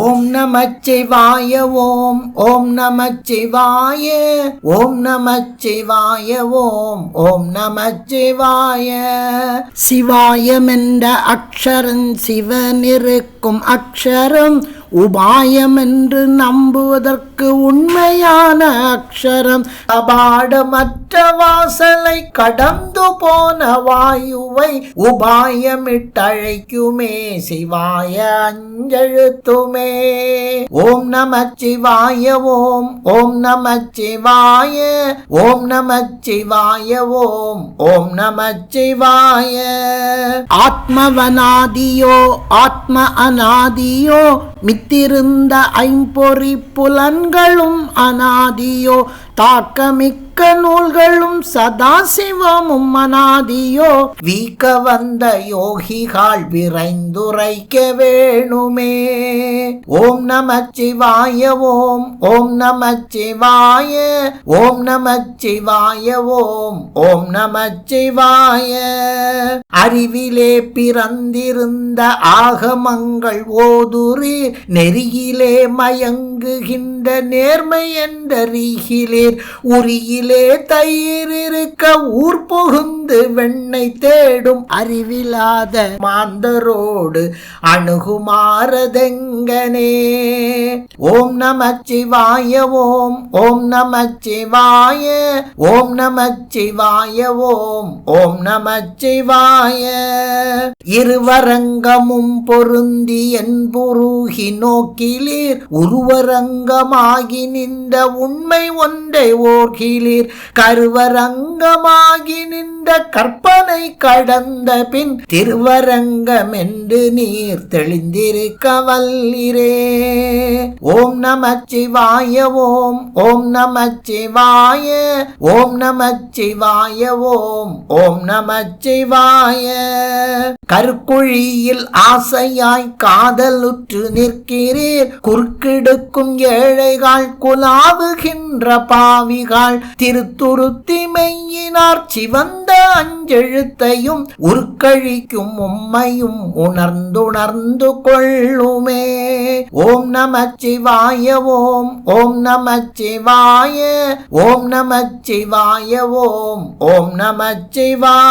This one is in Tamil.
ஓம் நமச்சிவாய ஓம் ஓம் நமச்சிவாய ஓம் நமச்சிவாய ஓம் நமச்சிவாய. சிவாயம் என்ற அக்ஷரம் சிவனிருக்கும் அக்ஷரம், உபாயம் என்று நம்புவதற்கு உண்மையான அக்ஷரம், அபாடமற்ற வாசலை கடந்து போன வாயுவை உபாயமிட்டழைக்குமே சிவாய அஞ்செழுத்துமே. ஓம் நமச்சிவாய ஓம் ஓம் நமச்சிவாய ஓம் நமச்சிவாய ஓம் நமச்சிவாய. ஆத்மவனாதியோ ஆத்ம அநாதியோ, மித்திருந்த ஐம்பொறி புலன்களும் அநாதியோ, தாக்கமிக்க நூல்களும் சதாசிவமும் அநாதியோ, வீக்க வந்த யோகிகள் விரைந்துரைக்க வேணுமே. ஓம் நமச்சிவாய ஓம் ஓம் நமச்சிவாய ஓம் நமச்சிவாய ஓம் நமச்சிவாய. அறிவிலே பிறந்திருந்த ஆகமங்கள் ஓதுரீர், நெறியிலே மயங்குகின்ற நேர்மை என்றீகிலேர், உரியிலே தயிர் இருக்க ஊர் புகுந்து வெண்ணை தேடும் அறிவிலாத மாந்தரோடு அணுகுமாறதெங்கனே. ஓம் நமச்சிவாய ஓம் ஓம் நமச்சிவாய ஓம் நமச்சிவாய ஓம் நமச்சிவாய. இருவரங்கமும் பொருந்தி என்புருகி நோக்கிலீர், உருவரங்கமாகி நின்ற உண்மை ஒன்றை ஓர்கிலீர், கருவரங்கமாகி நின்ற கற்பனை கடந்த பின் திருவரங்கம் என்று நீர் தெளிந்திருக்க வல்லிரே. ஓம் நமச்சிவாய ஓம் ஓம் நமச்சிவாய ஓம் நமச்சிவாய ஓம் நமச்சிவாய. கற்குழியில் ஆசையாய் காதலுற்று நிற்கிறீர், குறுக்கெடுக்கும் ஏழைகள் குலாவுகின்ற பாவிகள், திருத்துருத்தி மெய்யினார் சிவந்த அஞ்செழுத்தையும் உருக்கழிக்கும் உம்மையும் உணர்ந்துணர்ந்து கொள்ளுமே. ஓம் நமச்சிவாய ஓம் ஓம் நமச்சிவாய ஓம் நமச்சிவாய ஓம் நமச்சிவாய.